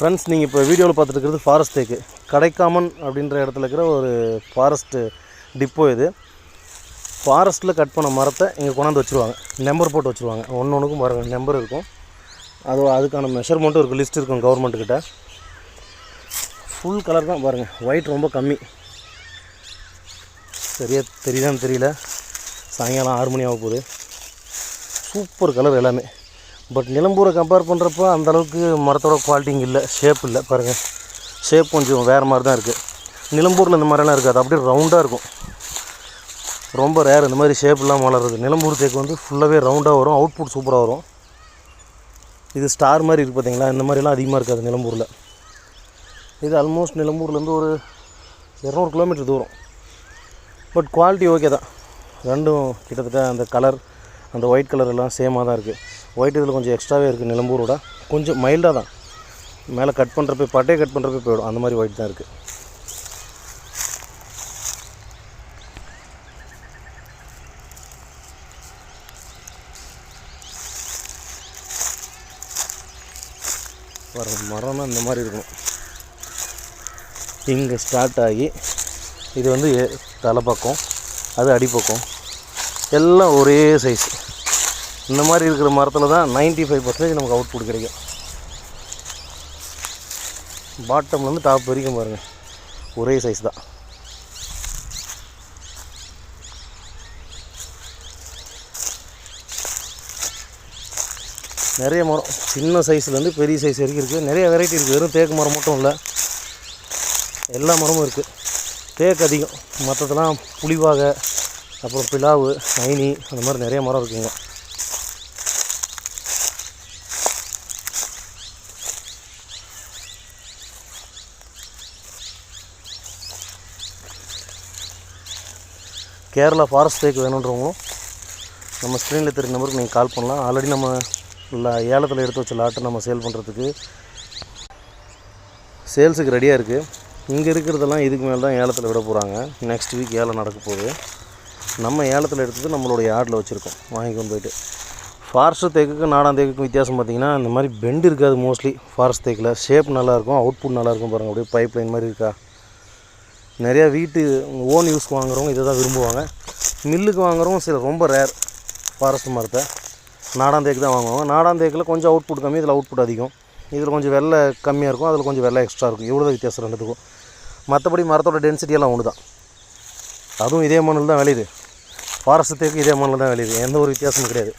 Friends, நீங்கள் இப்போ வீடியோவில் பார்த்துட்டு இருக்கிறது ஃபாரஸ்ட் தேக்கு. கடைக்காமன் அப்படின்ற இடத்துல இருக்கிற ஒரு ஃபாரஸ்ட்டு டிப்போ இது. ஃபாரஸ்ட்டில் கட் பண்ண மரத்தை இங்கே கொண்டாந்து வச்சுருவாங்க, நம்பர் போட்டு வச்சுருவாங்க. ஒன்றுக்கும் பாருங்கள் நம்பர் இருக்கும், அதுக்கான மெஷர்மெண்ட்டும் இருக்கும், லிஸ்ட் இருக்கும் கவர்மெண்ட்டுக்கிட்ட. ஃபுல் கலர் தான் பாருங்கள், ஒயிட் ரொம்ப கம்மி. சரியாக தெரியுதான்னு தெரியல, சாயங்காலம் 6 மணி ஆக போகுது. சூப்பர் கலர் எல்லாமே. பட் நிலம்பூரை கம்பேர் பண்ணுறப்போ அந்தளவுக்கு மரத்தோட குவாலிட்டிங்க இல்லை, ஷேப் இல்லை. பாருங்கள், ஷேப் கொஞ்சம் வேறு மாதிரி தான் இருக்குது. நிலம்பூரில் இந்த மாதிரிலாம் இருக்காது, அப்படியே ரவுண்டாக இருக்கும். ரொம்ப ரேர் இந்த மாதிரி ஷேப்லாம் வளருது. நிலம்பூர் தேக்கு வந்து ஃபுல்லாகவே ரவுண்டாக வரும், அவுட்புட் சூப்பராக வரும். இது ஸ்டார் மாதிரி இருக்குது பார்த்தீங்களா, இந்த மாதிரிலாம் அதிகமாக இருக்காது நிலம்பூரில். இது ஆல்மோஸ்ட் நிலம்பூர்லேருந்து ஒரு 200 கிலோமீட்டர் தூரம். பட் குவாலிட்டி ஓகே தான். ரெண்டும் கிட்டத்தட்ட அந்த கலர், அந்த ஒயிட் கலர் எல்லாம் சேமாக தான் இருக்குது. ஒயிட் இதில் கொஞ்சம் எக்ஸ்ட்ராவே இருக்குது, நிலம்பூரோட கொஞ்சம் மைல்டாக தான். மேலே கட் பண்ணுறப்ப பட்டையை கட் பண்ணுறப்ப போயிடும், அந்த மாதிரி ஒயிட் தான் இருக்குது. வர மரம்னா இந்த மாதிரி இருக்கும். இங்கே ஸ்டார்ட் ஆகி இது வந்து தலைப்பக்கம், அது அடிப்பக்கம், எல்லாம் ஒரே சைஸ். இந்த மாதிரி இருக்கிற மரத்தில் தான் 95% நமக்கு அவுட்புட் கிடைக்கும். பாட்டம்லேருந்து டாப் வரைக்கும் பாருங்கள், ஒரே சைஸ் தான். நிறைய மரம், சின்ன சைஸ்லேருந்து பெரிய சைஸ் வரைக்கும் இருக்குது. நிறைய வெரைட்டி இருக்குது. வெறும் தேக்கு மரம் மட்டும் இல்லை, எல்லா மரமும் இருக்குது. தேக்கு அதிகம், மற்றதெல்லாம் புளிவாகை, அப்புறம் பிலாவு, ஐனி, அந்த மாதிரி நிறைய மரம் இருக்குங்க. கேரளா ஃபாரஸ்ட் தேக்கு வேணுன்றவங்களும் நம்ம ஸ்க்ரீனில் தெரிஞ்ச நம்பருக்கு நீங்கள் கால் பண்ணலாம். ஆல்ரெடி நம்ம ஏலத்தில் எடுத்து வச்ச லாட்டை நம்ம சேல் பண்ணுறதுக்கு சேல்ஸுக்கு ரெடியாக இருக்குது. இங்கே இருக்கிறதெல்லாம் இதுக்கு மேலே தான் ஏலத்தில் விட போகிறாங்க. நெக்ஸ்ட் வீக் ஏலம் நடக்க போகுது. நம்ம ஏலத்தில் எடுத்தது நம்மளுடைய யார்டில் வச்சுருக்கோம், வாங்கிக்கொண்டு போயிட்டு. ஃபாரஸ்ட் தேக்குக்கு நாடான் தேக்குக்கும் வித்தியாசம் பார்த்திங்கன்னா, இந்த மாதிரி பெண்டு இருக்காது மோஸ்ட்லி ஃபாரஸ்ட் தேக்கில். ஷேப் நல்லாயிருக்கும், அவுட்புட் நல்லாயிருக்கும். பாருங்கள், அப்படியே பைப் லைன் மாதிரி இருக்கா. நிறையா வீட்டு ஓன் யூஸ்க்கு வாங்குறவங்க இதை தான் விரும்புவாங்க. மில்லுக்கு வாங்குறவங்க சில ரொம்ப ரேர் ஃபாரஸ்ட் மரத்தை நாடான் தேக்கு தான் வாங்குவாங்க. நாடான் தேக்கில் கொஞ்சம் அவுட்புட் கம்மி, இதில் அவுட்புட் அதிகம். இதில் கொஞ்சம் வெள்ளை கம்மியாக இருக்கும், அதில் கொஞ்சம் வெள்ளை எக்ஸ்ட்ரா இருக்கும். இவ்வளோ தான் வித்தியாசம் ரெண்டுத்துக்கும். மற்றபடி மரத்தோட டென்சிட்டியெல்லாம் ஒன்று தான். அதுவும் இதே மண்ணில் தான் விளையுது, ஃபாரஸ்ட் தேக்கு இதே மண்ணில் தான் விளையுது. எந்த ஒரு வித்தியாசமும் கிடையாது.